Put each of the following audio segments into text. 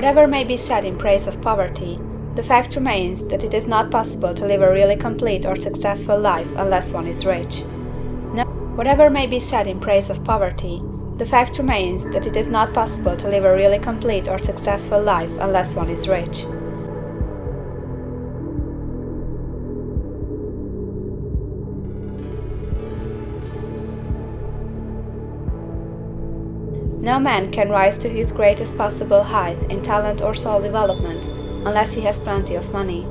Whatever may be said in praise of poverty, the fact remains that it is not possible to live a really complete or successful life unless one is rich. Whatever may be said in praise of poverty, the fact remains that it is not possible to live a really complete or successful life unless one is rich. No man can rise to his greatest possible height in talent or soul development unless he has plenty of money.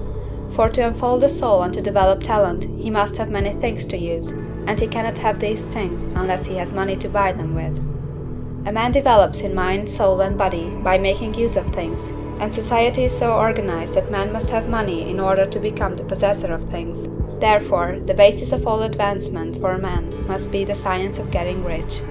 For to unfold the soul and to develop talent, he must have many things to use, and he cannot have these things unless he has money to buy them with. A man develops in mind, soul, and body by making use of things, and society is so organized that man must have money in order to become the possessor of things. Therefore, the basis of all advancement for man must be the science of getting rich.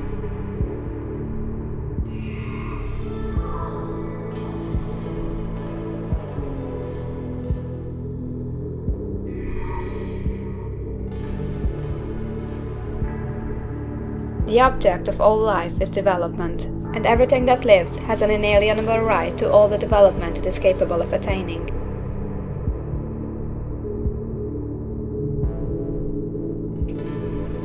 The object of all life is development, and everything that lives has an inalienable right to all the development it is capable of attaining.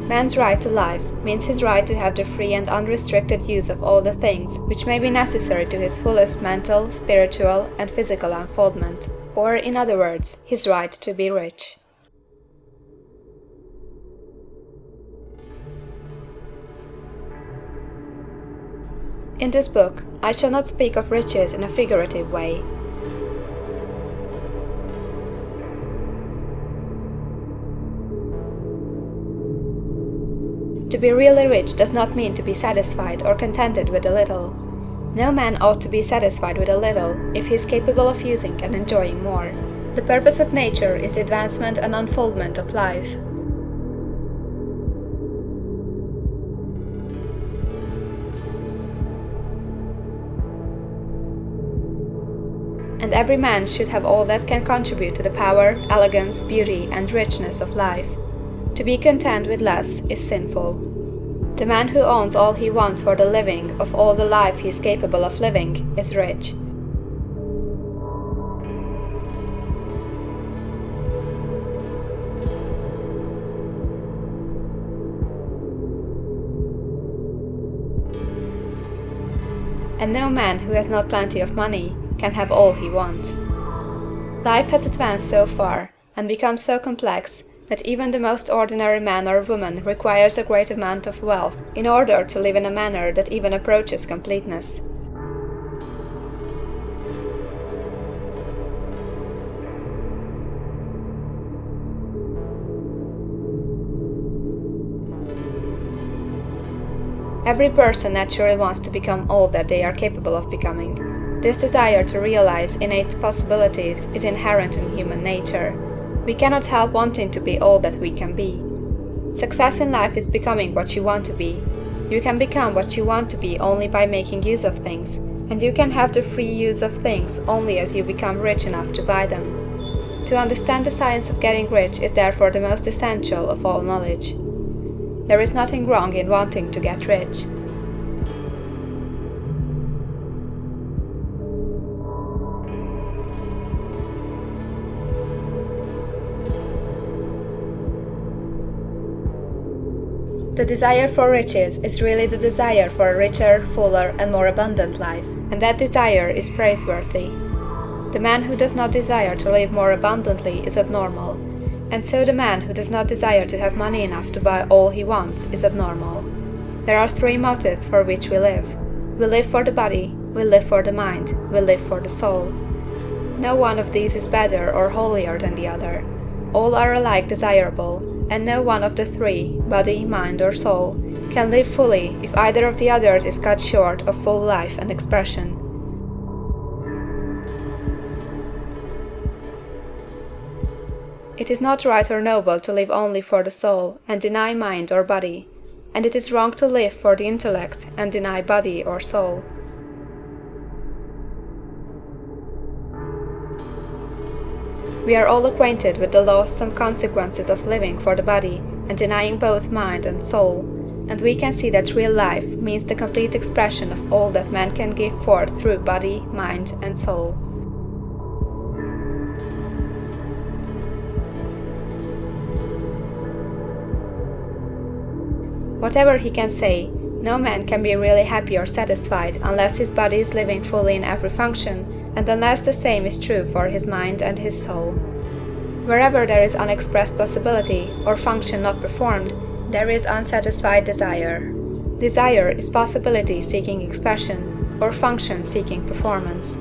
Man's right to life means his right to have the free and unrestricted use of all the things which may be necessary to his fullest mental, spiritual, and physical unfoldment, or, in other words, his right to be rich. In this book, I shall not speak of riches in a figurative way. To be really rich does not mean to be satisfied or contented with a little. No man ought to be satisfied with a little if he is capable of using and enjoying more. The purpose of nature is the advancement and unfoldment of life. And every man should have all that can contribute to the power, elegance, beauty, and richness of life. To be content with less is sinful. The man who owns all he wants for the living of all the life he is capable of living is rich. And no man who has not plenty of money can have all he wants. Life has advanced so far, and become so complex, that even the most ordinary man or woman requires a great amount of wealth in order to live in a manner that even approaches completeness. Every person naturally wants to become all that they are capable of becoming. This desire to realize innate possibilities is inherent in human nature. We cannot help wanting to be all that we can be. Success in life is becoming what you want to be. You can become what you want to be only by making use of things, and you can have the free use of things only as you become rich enough to buy them. To understand the science of getting rich is therefore the most essential of all knowledge. There is nothing wrong in wanting to get rich. The desire for riches is really the desire for a richer, fuller, and more abundant life, and that desire is praiseworthy. The man who does not desire to live more abundantly is abnormal, and so the man who does not desire to have money enough to buy all he wants is abnormal. There are three motives for which we live. We live for the body, we live for the mind, we live for the soul. No one of these is better or holier than the other. All are alike desirable, and no one of the three, body, mind, or soul, can live fully if either of the others is cut short of full life and expression. It is not right or noble to live only for the soul and deny mind or body, and it is wrong to live for the intellect and deny body or soul. We are all acquainted with the loathsome consequences of living for the body and denying both mind and soul. and we can see that real life means the complete expression of all that man can give forth through body, mind, and soul. Whatever he can say, no man can be really happy or satisfied unless his body is living fully in every function, and unless the same is true for his mind and his soul. Wherever there is unexpressed possibility, or function not performed, there is unsatisfied desire. Desire is possibility seeking expression, or function seeking performance.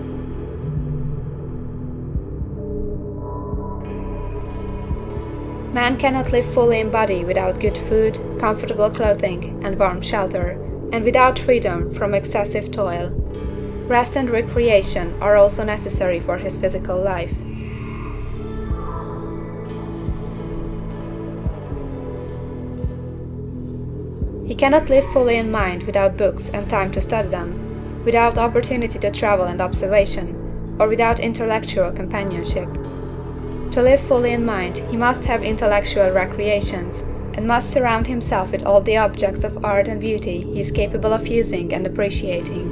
Man cannot live fully in body without good food, comfortable clothing, and warm shelter, and without freedom from excessive toil. Rest and recreation are also necessary for his physical life. He cannot live fully in mind without books and time to study them, without opportunity to travel and observation, or without intellectual companionship. To live fully in mind, he must have intellectual recreations, and must surround himself with all the objects of art and beauty he is capable of using and appreciating.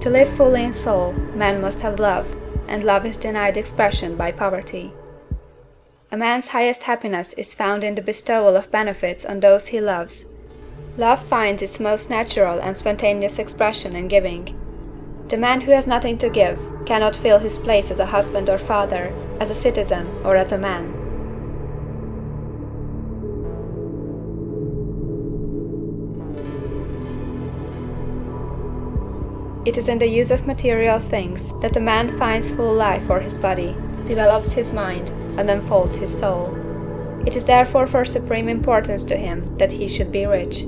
To live fully in soul, man must have love, and love is denied expression by poverty. A man's highest happiness is found in the bestowal of benefits on those he loves. Love finds its most natural and spontaneous expression in giving. The man who has nothing to give cannot fill his place as a husband or father, as a citizen or as a man. It is in the use of material things that a man finds full life for his body, develops his mind, and unfolds his soul. It is therefore for supreme importance to him that he should be rich.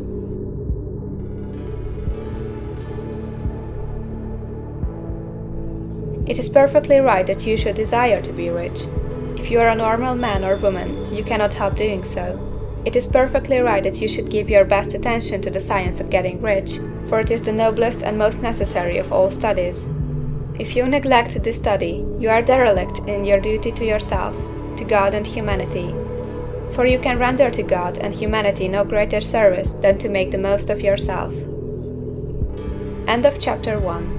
It is perfectly right that you should desire to be rich. If you are a normal man or woman, you cannot help doing so. It is perfectly right that you should give your best attention to the science of getting rich, for it is the noblest and most necessary of all studies. If you neglect this study, you are derelict in your duty to yourself, to God and humanity. For you can render to God and humanity no greater service than to make the most of yourself. End of chapter 1.